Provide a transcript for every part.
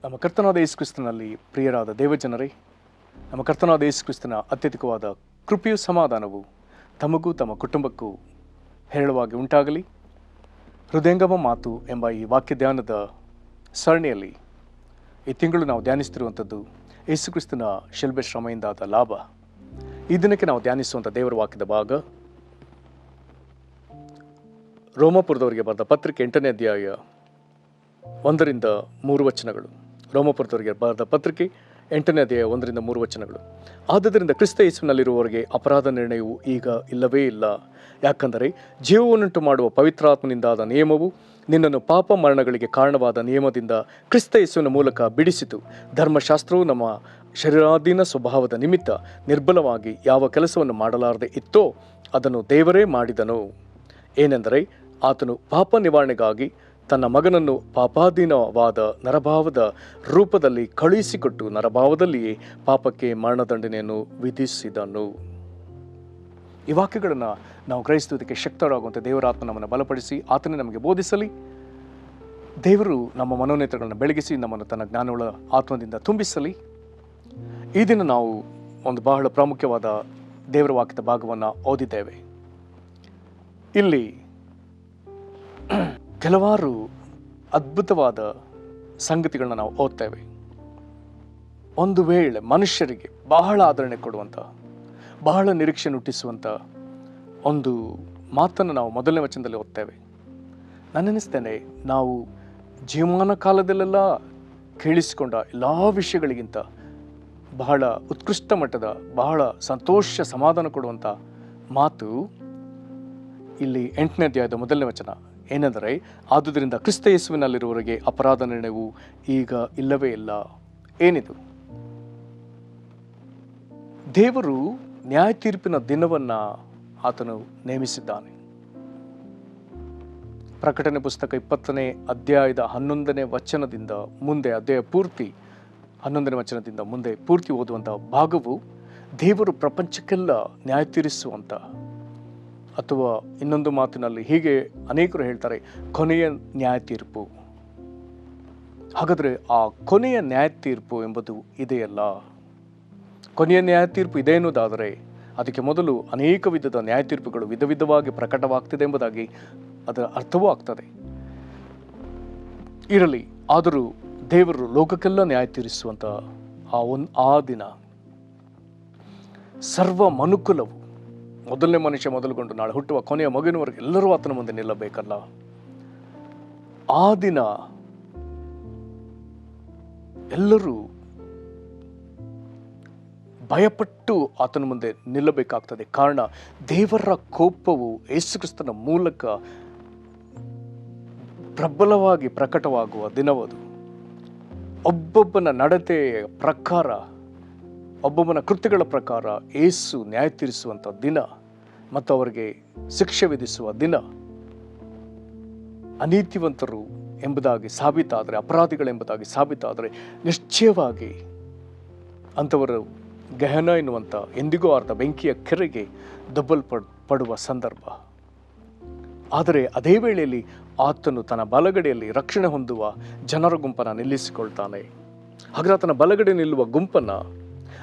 ನಮ್ಮ ಕರ್ತನಾದ ಯೇಸು ಕ್ರಿಸ್ತನಲ್ಲಿ ಪ್ರಿಯರಾದ ದೇವಜನರೇ, ನಮ್ಮ ಕರ್ತನಾದ ಯೇಸು ಕ್ರಿಸ್ತನ ಅತ್ಯಧಿಕವಾದ ಕೃಪೆಯು ಸಮಾಧಾನವು ತಮಗೂ ತಮ್ಮ ಕುಟುಂಬಕ್ಕೂ ಹೇರಳವಾಗಿ ಉಂಟಾಗಲಿ. ಹೃದಯಂಗಮ ಮಾತು ಎಂಬ ಈ ವಾಕ್ಯ ಧ್ಯಾನದ ಸರಣಿಯಲ್ಲಿ ಈ ತಿಂಗಳು ನಾವು ಧ್ಯಾನಿಸ್ತಿರುವಂಥದ್ದು ಯೇಸು ಕ್ರಿಸ್ತನ ಶಿಲ್ಬೆ ಶ್ರಮೆಯಿಂದಾದ ಲಾಭ. ಈ ದಿನಕ್ಕೆ ನಾವು ಧ್ಯಾನಿಸುವಂಥ ದೇವರ ವಾಕ್ಯದ ಭಾಗ ರೋಮಾಪುರದವರಿಗೆ ಬರೆದ ಪತ್ರಿಕೆ 8ನೇ ಅಧ್ಯಾಯ 1ರಿಂದ 3 ವಚನಗಳು. ರೋಮಾಪುರದವರಿಗೆ ಬರೆದ ಪತ್ರಿಕೆ 8ನೇ ಅಧ್ಯಾಯ 1ರಿಂದ 3 ವಚನಗಳು. ಆದುದರಿಂದ ಕ್ರಿಸ್ತ ಯೇಸುವಿನಲ್ಲಿರುವವರಿಗೆ ಅಪರಾಧ ನಿರ್ಣಯವು ಈಗ ಇಲ್ಲವೇ ಇಲ್ಲ. ಯಾಕಂದರೆ ಜೀವವನ್ನುಂಟು ಮಾಡುವ ಪವಿತ್ರಾತ್ಮನಿಂದಾದ ನಿಯಮವು ನಿನ್ನನ್ನು ಪಾಪ ಮರಣಗಳಿಗೆ ಕಾರಣವಾದ ನಿಯಮದಿಂದ ಕ್ರಿಸ್ತ ಯೇಸುವಿನ ಮೂಲಕ ಬಿಡಿಸಿತು. ಧರ್ಮಶಾಸ್ತ್ರವು ನಮ್ಮ ಶರೀರಾಧೀನ ಸ್ವಭಾವದ ನಿಮಿತ್ತ ನಿರ್ಬಲವಾಗಿ ಯಾವ ಕೆಲಸವನ್ನು ಮಾಡಲಾರದೆ ಇತ್ತೋ ಅದನ್ನು ದೇವರೇ ಮಾಡಿದನು. ಏನೆಂದರೆ ಆತನು ಪಾಪ ನಿವಾರಣೆಗಾಗಿ ತನ್ನ ಮಗನನ್ನು ಪಾಪಾಧೀನವಾದ ನರಭಾವದ ರೂಪದಲ್ಲಿ ಕಳುಹಿಸಿಕೊಟ್ಟು ನರಭಾವದಲ್ಲಿಯೇ ಪಾಪಕ್ಕೆ ಮರಣದಂಡನೆಯನ್ನು ವಿಧಿಸಿದನು. ಈ ವಾಕ್ಯಗಳನ್ನು ನಾವು ಗ್ರಹಿಸುವುದಕ್ಕೆ ಶಕ್ತರಾಗುವಂತೆ ದೇವರಾತ್ಮ ನಮ್ಮನ್ನು ಬಲಪಡಿಸಿ ಆತನೇ ನಮಗೆ ಬೋಧಿಸಲಿ. ದೇವರು ನಮ್ಮ ಮನೋನೇತ್ರಗಳನ್ನು ಬೆಳಗಿಸಿ ನಮ್ಮನ್ನು ತನ್ನ ಜ್ಞಾನವುಳ್ಳ ಆತ್ಮದಿಂದ ತುಂಬಿಸಲಿ. ಈ ದಿನ ನಾವು ಒಂದು ಬಹಳ ಪ್ರಾಮುಖ್ಯವಾದ ದೇವರ ವಾಕ್ಯದ ಭಾಗವನ್ನು ಓದಿದ್ದೇವೆ. ಇಲ್ಲಿ ಕೆಲವಾರು ಅದ್ಭುತವಾದ ಸಂಗತಿಗಳನ್ನ ನಾವು ಓದ್ತೇವೆ. ಒಂದು ವೇಳೆ ಮನುಷ್ಯರಿಗೆ ಬಹಳ ಆದರಣೆ ಕೊಡುವಂಥ, ಬಹಳ ನಿರೀಕ್ಷೆ ಹುಟ್ಟಿಸುವಂಥ ಒಂದು ಮಾತನ್ನು ನಾವು ಮೊದಲನೇ ವಚನದಲ್ಲಿ ಓದ್ತೇವೆ. ನಾನೆನಿಸ್ತೇನೆ, ನಾವು ಜೀವಮಾನ ಕಾಲದಲ್ಲೆಲ್ಲ ಕೇಳಿಸಿಕೊಂಡ ಎಲ್ಲ ವಿಷಯಗಳಿಗಿಂತ ಬಹಳ ಉತ್ಕೃಷ್ಟ ಮಟ್ಟದ, ಬಹಳ ಸಂತೋಷ ಸಮಾಧಾನ ಕೊಡುವಂಥ ಮಾತು ಇಲ್ಲಿ 8ನೇ ಅಧ್ಯಾಯದ 1ನೇ ವಚನ. ಏನೆಂದರೆ, ಆದುದರಿಂದ ಕ್ರಿಸ್ತ ಯೇಸುವಿನಲ್ಲಿರುವವರಿಗೆ ಅಪರಾಧ ನಿರ್ಣಯವು ಈಗ ಇಲ್ಲವೇ ಇಲ್ಲ. ಏನಿದು? ದೇವರು ನ್ಯಾಯ ತೀರ್ಪಿನ ದಿನವನ್ನು ಆತನು ನೇಮಿಸಿದ್ದಾನೆ. ಪ್ರಕಟಣೆ ಪುಸ್ತಕ 20ನೇ ಅಧ್ಯಾಯದ 11ನೇ ವಚನದಿಂದ ಮುಂದೆ, ಅಧ್ಯಾಯ ಪೂರ್ತಿ 11ನೇ ವಚನದಿಂದ ಮುಂದೆ ಪೂರ್ತಿ ಓದುವಂಥ ಭಾಗವು ದೇವರು ಪ್ರಪಂಚಕ್ಕೆಲ್ಲ ನ್ಯಾಯ ತೀರಿಸುವಂಥ, ಅಥವಾ ಇನ್ನೊಂದು ಮಾತಿನಲ್ಲಿ ಹೀಗೆ ಅನೇಕರು ಹೇಳ್ತಾರೆ, ಕೊನೆಯ ನ್ಯಾಯ ತೀರ್ಪು. ಹಾಗಾದರೆ ಆ ಕೊನೆಯ ನ್ಯಾಯ ತೀರ್ಪು ಎಂಬುದು ಇದೆಯಲ್ಲ. ಕೊನೆಯ ನ್ಯಾಯ ತೀರ್ಪು ಇದೆ ಎನ್ನುವುದಾದರೆ ಅದಕ್ಕೆ ಮೊದಲು ಅನೇಕ ವಿಧದ ನ್ಯಾಯ ತೀರ್ಪುಗಳು ವಿಧ ವಿಧವಾಗಿ ಪ್ರಕಟವಾಗ್ತಿದೆ ಎಂಬುದಾಗಿ ಅದರ ಅರ್ಥವೂ ಆಗ್ತದೆ. ಇರಲಿ, ಆದರೂ ದೇವರು ಲೋಕಕ್ಕೆಲ್ಲ ನ್ಯಾಯ ತೀರಿಸುವಂಥ ಆ ದಿನ ಸರ್ವ ಮನುಕುಲವು, ಮೊದಲನೇ ಮನುಷ್ಯ ಮೊದಲುಗೊಂಡು ನಾಳೆ ಹುಟ್ಟುವ ಕೊನೆಯ ಮಗುವಿನವರೆಗೆ ಎಲ್ಲರೂ ಆತನ ಮುಂದೆ ನಿಲ್ಲಬೇಕಲ್ಲ. ಆ ದಿನ ಎಲ್ಲರೂ ಭಯಪಟ್ಟು ಆತನ ಮುಂದೆ ನಿಲ್ಲಬೇಕಾಗ್ತದೆ. ಕಾರಣ, ದೇವರ ಕೋಪವು ಯೇಸು ಕ್ರಿಸ್ತನ ಮೂಲಕ ಪ್ರಬಲವಾಗಿ ಪ್ರಕಟವಾಗುವ ದಿನವದು. ಒಬ್ಬೊಬ್ಬನ ನಡತೆಯ ಪ್ರಕಾರ, ಒಬ್ಬೊಬ್ಬನ ಕೃತ್ಯಗಳ ಪ್ರಕಾರ ಯೇಸು ನ್ಯಾಯ ತೀರಿಸುವಂಥ ದಿನ ಮತ್ತು ಅವರಿಗೆ ಶಿಕ್ಷೆ ವಿಧಿಸುವ ದಿನ. ಅನೀತಿವಂತರು ಎಂಬುದಾಗಿ ಸಾಬೀತಾದರೆ, ಅಪರಾಧಿಗಳೆಂಬುದಾಗಿ ಸಾಬೀತಾದರೆ ನಿಶ್ಚಯವಾಗಿ ಅಂಥವರು ಗೆಹನ ಎನ್ನುವಂಥ ಎಂದಿಗೂ ಅರ್ಥ ಬೆಂಕಿಯ ಕೆರೆಗೆ ದಬ್ಬಲ್ಪಡುವ ಸಂದರ್ಭ. ಆದರೆ ಅದೇ ವೇಳೆಯಲ್ಲಿ ಆತನು ತನ್ನ ಬಲಗಡೆಯಲ್ಲಿ ರಕ್ಷಣೆ ಹೊಂದುವ ಜನರ ಗುಂಪನ್ನು ನಿಲ್ಲಿಸಿಕೊಳ್ತಾನೆ. ಹಾಗೆ ಆತನ ಬಲಗಡೆ ನಿಲ್ಲುವ ಗುಂಪನ್ನು,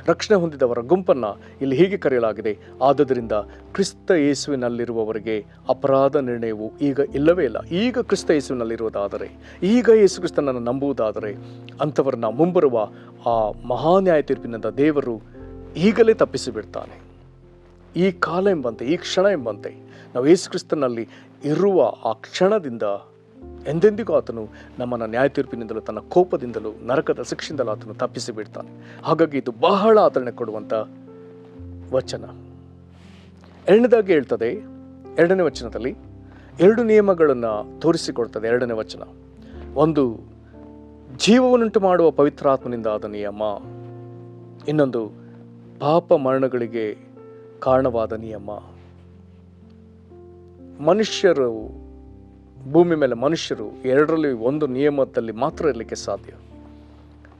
ರಕ್ಷಣೆ ಹೊಂದಿದವರ ಗುಂಪನ್ನು ಇಲ್ಲಿ ಹೀಗೆ ಕರೆಯಲಾಗಿದೆ, ಆದುದರಿಂದ ಕ್ರಿಸ್ತ ಯೇಸುವಿನಲ್ಲಿರುವವರಿಗೆ ಅಪರಾಧ ನಿರ್ಣಯವು ಈಗ ಇಲ್ಲವೇ ಇಲ್ಲ. ಈಗ ಕ್ರಿಸ್ತ ಯೇಸುವಿನಲ್ಲಿರುವುದಾದರೆ, ಈಗ ಯೇಸು ಕ್ರಿಸ್ತನನ್ನು ನಂಬುವುದಾದರೆ ಅಂಥವರನ್ನ ಮುಂಬರುವ ಆ ಮಹಾನ್ಯಾಯ ತೀರ್ಪಿನಿಂದ ದೇವರು ಈಗಲೇ ತಪ್ಪಿಸಿಬಿಡ್ತಾನೆ. ಈ ಕಾಲ ಎಂಬಂತೆ, ಈ ಕ್ಷಣ ಎಂಬಂತೆ ನಾವು ಯೇಸು ಕ್ರಿಸ್ತನಲ್ಲಿ ಇರುವ ಆ ಕ್ಷಣದಿಂದ ಎಂದೆಂದಿಗೂ ಆತನು ನಮ್ಮನ್ನು ನ್ಯಾಯ ತೀರ್ಪಿನಿಂದಲೂ ತನ್ನ ಕೋಪದಿಂದಲೂ ನರಕದ ಶಿಕ್ಷೆಯಿಂದಲೂ ಆತನು ತಪ್ಪಿಸಿ ಬಿಡ್ತಾನೆ. ಹಾಗಾಗಿ ಇದು ಬಹಳ ಆದರಣೆ ಕೊಡುವಂಥ ವಚನ. ಎರಡನೇದಾಗಿ ಹೇಳ್ತದೆ, 2ನೇ ವಚನದಲ್ಲಿ 2 ನಿಯಮಗಳನ್ನು ತೋರಿಸಿಕೊಡ್ತದೆ. 2ನೇ ವಚನ, ಒಂದು ಜೀವವನ್ನುಂಟು ಮಾಡುವ ಪವಿತ್ರಾತ್ಮನಿಂದ ಆದ ನಿಯಮ, ಇನ್ನೊಂದು ಪಾಪ ಮರಣಗಳಿಗೆ ಕಾರಣವಾದ ನಿಯಮ. ಮನುಷ್ಯರು, ಭೂಮಿ ಮೇಲೆ ಮನುಷ್ಯರು ಎರಡರಲ್ಲಿ ಒಂದು ನಿಯಮದಲ್ಲಿ ಮಾತ್ರ ಇರಲಿಕ್ಕೆ ಸಾಧ್ಯ.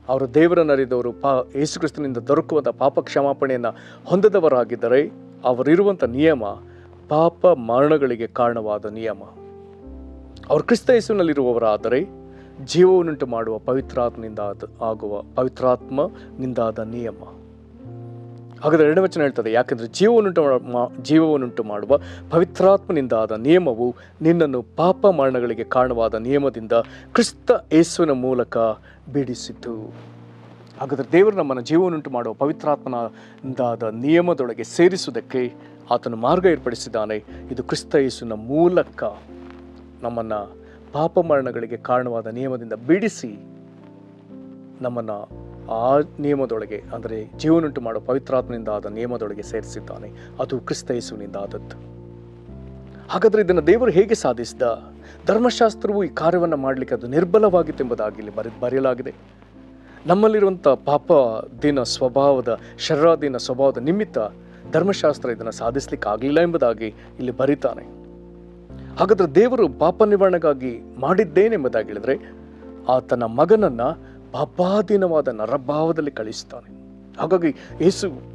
ಅವರು ದೇವರನ್ನು ಅರಿದವರು, ಯೇಸು ಕ್ರಿಸ್ತನಿಂದ ದೊರಕುವಂಥ ಪಾಪ ಕ್ಷಮಾಪಣೆಯನ್ನು ಹೊಂದದವರಾಗಿದ್ದರೆ ಅವರಿರುವಂಥ ನಿಯಮ ಪಾಪ ಮರಣಗಳಿಗೆ ಕಾರಣವಾದ ನಿಯಮ. ಅವರು ಕ್ರಿಸ್ತ ಯೇಸುವಿನಲ್ಲಿರುವವರಾದರೆ ಜೀವವನ್ನುಂಟು ಮಾಡುವ ಪವಿತ್ರಾತ್ಮನಿಂದಾದ ನಿಯಮ. ಹಾಗಾದರೆ 2ನೇ ವಚನ ಹೇಳ್ತದೆ, ಯಾಕೆಂದರೆ ಜೀವವನ್ನುಂಟು ಮಾಡುವ ಪವಿತ್ರಾತ್ಮನಿಂದಾದ ನಿಯಮವು ನಿನ್ನನ್ನು ಪಾಪ ಮರಣಗಳಿಗೆ ಕಾರಣವಾದ ನಿಯಮದಿಂದ ಕ್ರಿಸ್ತ ಯೇಸುವಿನ ಮೂಲಕ ಬಿಡಿಸಿತು. ಹಾಗಾದರೆ ದೇವರು ನಮ್ಮನ್ನು ಜೀವವನ್ನುಂಟು ಮಾಡುವ ಪವಿತ್ರಾತ್ಮನಿಂದಾದ ನಿಯಮದೊಳಗೆ ಸೇರಿಸುವುದಕ್ಕೆ ಆತನು ಮಾರ್ಗ ಏರ್ಪಡಿಸಿದ್ದಾನೆ. ಇದು ಕ್ರಿಸ್ತ ಯೇಸುವಿನ ಮೂಲಕ ನಮ್ಮನ್ನು ಪಾಪ ಮರಣಗಳಿಗೆ ಕಾರಣವಾದ ನಿಯಮದಿಂದ ಬಿಡಿಸಿ ನಮ್ಮನ್ನು ಆ ನಿಯಮದೊಳಗೆ, ಅಂದರೆ ಜೀವನುಂಟು ಮಾಡುವ ಪವಿತ್ರಾತ್ಮನಿಂದ ಆದ ನಿಯಮದೊಳಗೆ ಸೇರಿಸಿದ್ದಾನೆ. ಅದು ಕ್ರಿಸ್ತ ಯೇಸುವಿನಿಂದ ಆದದ್ದು. ಹಾಗಾದರೆ ಇದನ್ನು ದೇವರು ಹೇಗೆ ಸಾಧಿಸಿದ? ಧರ್ಮಶಾಸ್ತ್ರವು ಈ ಕಾರ್ಯವನ್ನು ಮಾಡಲಿಕ್ಕೆ ಅದು ನಿರ್ಬಲವಾಗಿತ್ತು ಎಂಬುದಾಗಿ ಇಲ್ಲಿ ಬರೆಯಲಾಗಿದೆ. ನಮ್ಮಲ್ಲಿರುವಂಥ ಪಾಪದೀನ ಸ್ವಭಾವದ, ಶರೀರಾಧೀನ ಸ್ವಭಾವದ ನಿಮಿತ್ತ ಧರ್ಮಶಾಸ್ತ್ರ ಇದನ್ನು ಸಾಧಿಸಲಿಕ್ಕೆ ಆಗಲಿಲ್ಲ ಎಂಬುದಾಗಿ ಇಲ್ಲಿ ಬರೀತಾನೆ. ಹಾಗಾದರೆ ದೇವರು ಪಾಪ ನಿವಾರಣೆಗಾಗಿ ಮಾಡಿದ್ದೇನೆಂಬುದಾಗಿ ಹೇಳಿದರೆ ಆತನ ಮಗನನ್ನು ಪಾಪಾಧೀನವಾದ ನರಭಾವದಲ್ಲಿ ಕಳಿಸ್ತಾನೆ. ಹಾಗಾಗಿ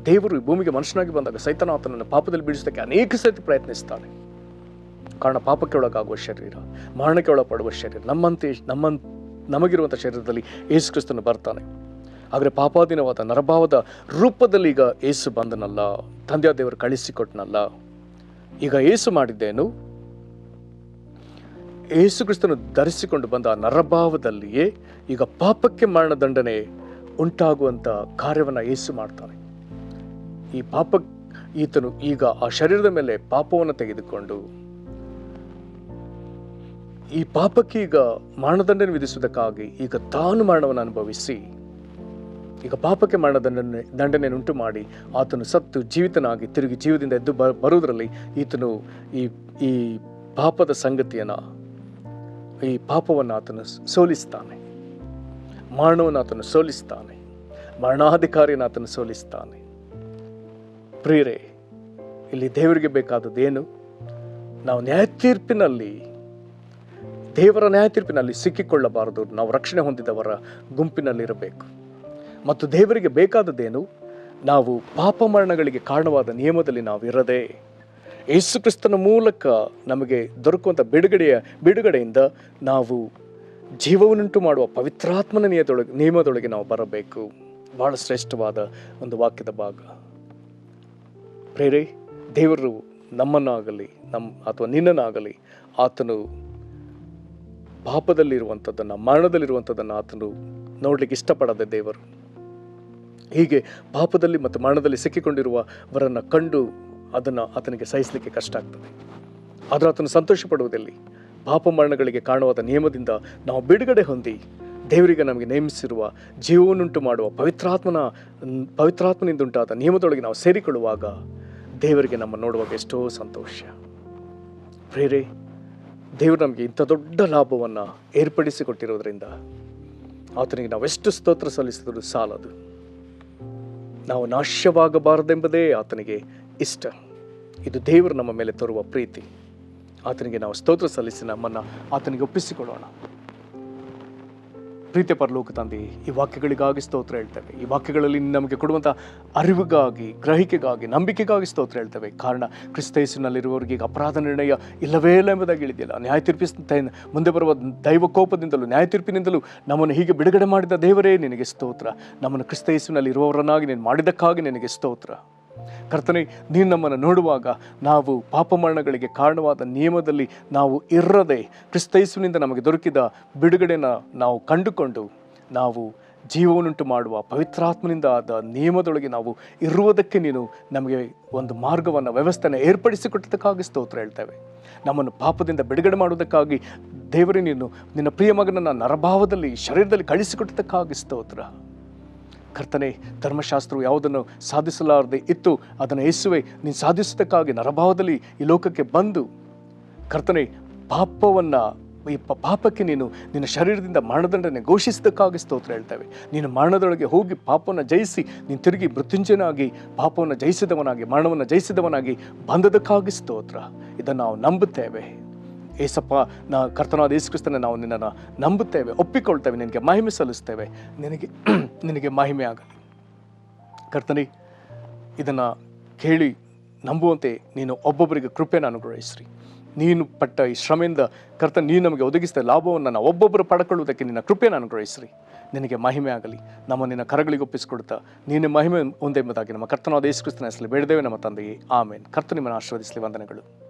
ದೇವರು ಭೂಮಿಗೆ ಮನುಷ್ಯನಾಗಿ ಬಂದಾಗ ಸೈತಾನ ಆತನನ್ನು ಪಾಪದಲ್ಲಿ ಬೀಳಿಸೋದಕ್ಕೆ ಅನೇಕ ಸತಿ ಪ್ರಯತ್ನಿಸ್ತಾನೆ. ಕಾರಣ ಪಾಪಕ್ಕೆ ಒಳಗಾಗುವ ಶರೀರ, ಮರಣಕ್ಕೆ ಒಳಪಡುವ ಶರೀರ, ನಮಗಿರುವಂಥ ಶರೀರದಲ್ಲಿ ಯೇಸು ಕ್ರಿಸ್ತನು ಬರ್ತಾನೆ. ಆದರೆ ಪಾಪಾಧೀನವಾದ ನರಭಾವದ ರೂಪದಲ್ಲಿ ಈಗ ಯೇಸು ಬಂದನಲ್ಲ, ತಂದೆಯ ದೇವರು ಕಳಿಸಿಕೊಟ್ಟನಲ್ಲ. ಈಗ ಯೇಸು ಮಾಡಿದ್ದೇನು? ಯೇಸು ಕ್ರಿಸ್ತನು ಧರಿಸಿಕೊಂಡು ಬಂದ ನರಭಾವದಲ್ಲಿಯೇ ಈಗ ಪಾಪಕ್ಕೆ ಮರಣದಂಡನೆ ಉಂಟಾಗುವಂಥ ಕಾರ್ಯವನ್ನು ಯೇಸು ಮಾಡ್ತಾನೆ. ಈತನು ಈಗ ಆ ಶರೀರದ ಮೇಲೆ ಪಾಪವನ್ನು ತೆಗೆದುಕೊಂಡು ಈ ಪಾಪಕ್ಕೆ ಈಗ ಮರಣದಂಡನೆ ವಿಧಿಸುವುದಕ್ಕಾಗಿ ಈಗ ತಾನು ಮರಣವನ್ನು ಅನುಭವಿಸಿ ಈಗ ಪಾಪಕ್ಕೆ ದಂಡನೆಯನ್ನು ಉಂಟು ಮಾಡಿ ಆತನು ಸತ್ತು ಜೀವಿತನಾಗಿ ತಿರುಗಿ ಜೀವದಿಂದ ಎದ್ದು ಬರುವುದರಲ್ಲಿ ಈತನು ಈ ಪಾಪದ ಸಂಗತಿಯನ್ನು, ಈ ಪಾಪವನ್ನು ಆತನು ಸೋಲಿಸ್ತಾನೆ, ಮರಣವನ್ನು ಆತನು ಸೋಲಿಸ್ತಾನೆ, ಮರಣಾಧಿಕಾರಿಯನ್ನು ಆತನು ಸೋಲಿಸ್ತಾನೆ. ಪ್ರಿಯರೇ, ಇಲ್ಲಿ ದೇವರಿಗೆ ಬೇಕಾದದ್ದೇನು? ನಾವು ದೇವರ ನ್ಯಾಯ ತೀರ್ಪಿನಲ್ಲಿ ಸಿಕ್ಕಿಕೊಳ್ಳಬಾರದು. ನಾವು ರಕ್ಷಣೆ ಹೊಂದಿದವರ ಗುಂಪಿನಲ್ಲಿರಬೇಕು. ಮತ್ತು ದೇವರಿಗೆ ಬೇಕಾದದ್ದೇನು? ನಾವು ಪಾಪ ಮರಣಗಳಿಗೆ ಕಾರಣವಾದ ನಿಯಮದಲ್ಲಿ ನಾವು ಇರದೆ ಯೇಸು ಕ್ರಿಸ್ತನ ಮೂಲಕ ನಮಗೆ ದೊರಕುವಂಥ ಬಿಡುಗಡೆಯಿಂದ ನಾವು ಜೀವವನ್ನುಂಟು ಮಾಡುವ ಪವಿತ್ರಾತ್ಮನ ನಿಯಮದೊಳಗೆ ನಾವು ಬರಬೇಕು. ಬಹಳ ಶ್ರೇಷ್ಠವಾದ ಒಂದು ವಾಕ್ಯದ ಭಾಗ. ಪ್ರೇರೆ, ದೇವರು ನಮ್ಮನ್ನಾಗಲಿ ಅಥವಾ ನಿನ್ನನ್ನಾಗಲಿ ಆತನು ಪಾಪದಲ್ಲಿರುವಂಥದ್ದನ್ನು, ಮರಣದಲ್ಲಿರುವಂಥದ್ದನ್ನು ಆತನು ನೋಡಲಿಕ್ಕೆ ಇಷ್ಟಪಡದೆ ದೇವರು ಹೀಗೆ ಪಾಪದಲ್ಲಿ ಮತ್ತು ಮರಣದಲ್ಲಿ ಸಿಕ್ಕಿಕೊಂಡಿರುವವರನ್ನು ಕಂಡು ಆತನಿಗೆ ಸಹಿಸಲಿಕ್ಕೆ ಕಷ್ಟ ಆಗ್ತದೆ. ಆದರೆ ಆತನು ಸಂತೋಷ ಪಡುವುದಲ್ಲಿ ಪಾಪ ಮರಣಗಳಿಗೆ ಕಾರಣವಾದ ನಿಯಮದಿಂದ ನಾವು ಬಿಡುಗಡೆ ಹೊಂದಿ ದೇವರಿಗೆ ನಮಗೆ ನೇಮಿಸಿರುವ ಜೀವವನ್ನುಂಟು ಮಾಡುವ ಪವಿತ್ರಾತ್ಮನಿಂದ ಉಂಟಾದ ನಿಯಮದೊಳಗೆ ನಾವು ಸೇರಿಕೊಳ್ಳುವಾಗ ದೇವರಿಗೆ ನಮ್ಮ ನೋಡುವಾಗ ಎಷ್ಟೋ ಸಂತೋಷ. ಪ್ರೇರೆ, ದೇವರು ನಮಗೆ ಇಂಥ ದೊಡ್ಡ ಲಾಭವನ್ನು ಏರ್ಪಡಿಸಿಕೊಟ್ಟಿರೋದ್ರಿಂದ ಆತನಿಗೆ ನಾವೆಷ್ಟು ಸ್ತೋತ್ರ ಸಲ್ಲಿಸಿದರೂ ಸಾಲದು. ನಾವು ನಾಶವಾಗಬಾರದೆಂಬುದೇ ಆತನಿಗೆ ಇಷ್ಟ. ಇದು ದೇವರು ನಮ್ಮ ಮೇಲೆ ತರುವ ಪ್ರೀತಿ. ಆತನಿಗೆ ನಾವು ಸ್ತೋತ್ರ ಸಲ್ಲಿಸಿ ನಮ್ಮನ್ನು ಆತನಿಗೆ ಒಪ್ಪಿಸಿಕೊಳ್ಳೋಣ. ಪ್ರೀತಿಯ ಪರಲೋಕ ತಂದೆ, ಈ ವಾಕ್ಯಗಳಿಗಾಗಿ ಸ್ತೋತ್ರ ಹೇಳ್ತೇವೆ. ಈ ವಾಕ್ಯಗಳಲ್ಲಿ ನಮಗೆ ಕೊಡುವಂಥ ಅರಿವಿಗಾಗಿ, ಗ್ರಹಿಕೆಗಾಗಿ, ನಂಬಿಕೆಗಾಗಿ ಸ್ತೋತ್ರ ಹೇಳ್ತೇವೆ. ಕಾರಣ ಕ್ರಿಸ್ತ ಯೇಸುವಿನಲ್ಲಿರುವವರಿಗೆ ಈಗ ಅಪರಾಧ ನಿರ್ಣಯ ಇಲ್ಲವೇ ಇಲ್ಲ ಎಂಬುದಾಗಿ ಹೇಳಿದೆಯಲ್ಲ. ನ್ಯಾಯ ಮುಂದೆ ಬರುವ ದೈವ ಕೋಪದಿಂದಲೂ ನ್ಯಾಯ ತೀರ್ಪಿನಿಂದಲೂ ನಮ್ಮನ್ನು ಹೀಗೆ ಬಿಡುಗಡೆ ಮಾಡಿದ ದೇವರೇ ನಿನಗೆ ಸ್ತೋತ್ರ. ನಮ್ಮನ್ನು ಕ್ರಿಸ್ತ ಯೇಸುವಿನಲ್ಲಿ ಇರುವವರನ್ನಾಗಿ ನೀನು ಮಾಡಿದ್ದಕ್ಕಾಗಿ ನಿನಗೆ ಸ್ತೋತ್ರ. ಕರ್ತನೇ, ನೀನು ನಮ್ಮನ್ನು ನೋಡುವಾಗ ನಾವು ಪಾಪ ಮರಣಗಳಿಗೆ ಕಾರಣವಾದ ನಿಯಮದಲ್ಲಿ ನಾವು ಇರದೆ ಕ್ರಿಸ್ತ ಯೇಸುವಿನಿಂದ ನಮಗೆ ದೊರಕಿದ ಬಿಡುಗಡೆನ ನಾವು ಕಂಡುಕೊಂಡು ನಾವು ಜೀವವನ್ನುಂಟು ಮಾಡುವ ಪವಿತ್ರಾತ್ಮನಿಂದ ಆದ ನಿಯಮದೊಳಗೆ ನಾವು ಇರುವುದಕ್ಕೆ ನೀನು ನಮಗೆ ಒಂದು ಮಾರ್ಗವನ್ನು, ವ್ಯವಸ್ಥೆಯನ್ನು ಏರ್ಪಡಿಸಿಕೊಟ್ಟದಕ್ಕಾಗಿ ಸ್ತೋತ್ರ ಹೇಳ್ತೇವೆ. ನಮ್ಮನ್ನು ಪಾಪದಿಂದ ಬಿಡುಗಡೆ ಮಾಡುವುದಕ್ಕಾಗಿ ದೇವರೇ ನೀನು ನಿನ್ನ ಪ್ರಿಯ ಮಗನನ್ನು ನರಭಾವದಲ್ಲಿ, ಶರೀರದಲ್ಲಿ ಕಳಿಸಿಕೊಟ್ಟದಕ್ಕಾಗಿ ಸ್ತೋತ್ರ. ಕರ್ತನೆ, ಧರ್ಮಶಾಸ್ತ್ರವು ಯಾವುದನ್ನು ಸಾಧಿಸಲಾರದೆ ಇತ್ತು ಅದನ್ನು ಯೇಸುವೆ ನೀನು ಸಾಧಿಸೋದಕ್ಕಾಗಿ ನರಭಾವದಲ್ಲಿ ಈ ಲೋಕಕ್ಕೆ ಬಂದು ಕರ್ತನೆ ಈ ಪಾಪಕ್ಕೆ ನೀನು ನಿನ್ನ ಶರೀರದಿಂದ ಮರಣದಂಡನೆ ಘೋಷಿಸಿದ್ದಕ್ಕಾಗಿ ಸ್ತೋತ್ರ ಹೇಳ್ತೇವೆ. ನೀನು ಮರಣದೊಳಗೆ ಹೋಗಿ ಪಾಪವನ್ನು ಜಯಿಸಿ ನೀನು ತಿರುಗಿ ಮೃತ್ಯುಂಜಯನಾಗಿ ಪಾಪವನ್ನು ಜಯಿಸಿದವನಾಗಿ, ಮರಣವನ್ನು ಜಯಿಸಿದವನಾಗಿ ಬಂದದಕ್ಕಾಗಿ ಸ್ತೋತ್ರ. ಇದನ್ನು ನಾವು ನಂಬುತ್ತೇವೆ. ಏಸಪ್ಪ, ಕರ್ತನಾದ ಯೇಸು ಕ್ರಿಸ್ತನ ನಾವು ನಿನ್ನನ್ನು ನಂಬುತ್ತೇವೆ, ಒಪ್ಪಿಕೊಳ್ತೇವೆ, ನಿನಗೆ ಮಹಿಮೆ ಸಲ್ಲಿಸ್ತೇವೆ. ನಿನಗೆ ಮಹಿಮೆ ಆಗಲಿ ಕರ್ತನೇ. ಇದನ್ನು ಕೇಳಿ ನಂಬುವಂತೆ ನೀನು ಒಬ್ಬೊಬ್ಬರಿಗೆ ಕೃಪೆಯನ್ನು ಅನುಗ್ರಹಿಸ್ರಿ. ನೀನು ಪಟ್ಟ ಈ ಶ್ರಮೆಯಿಂದ ಕರ್ತನೆ ನೀನು ನಮಗೆ ಒದಗಿಸಿದ ಲಾಭವನ್ನು ನಾವು ಒಬ್ಬೊಬ್ಬರು ಪಡ್ಕೊಳ್ಳುವುದಕ್ಕೆ ನಿನ್ನ ಕೃಪೆಯನ್ನು ಅನುಗ್ರಹಿಸ್ರಿ. ನಿನಗೆ ಮಹಿಮೆ ಆಗಲಿ. ನಮ್ಮ ನಿನ್ನ ಕರಗಳಿಗೆ ಒಪ್ಪಿಸಿಕೊಡ್ತಾ ನೀನು ಮಹಿಮೆ ಒಂದೆಂಬುದಾಗಿ ನಮ್ಮ ಕರ್ತನಾದ ಯೇಸು ಕ್ರಿಸ್ತನ ಹೆಸರಲ್ಲಿ ಬೇಡದೇವೆ ನಮ್ಮ ತಂದೆಯೇ, ಆಮೇನ್. ಕರ್ತನು ನಿಮ್ಮನ್ನು ಆಶೀರ್ವದಿಸಲಿ. ವಂದನೆಗಳು.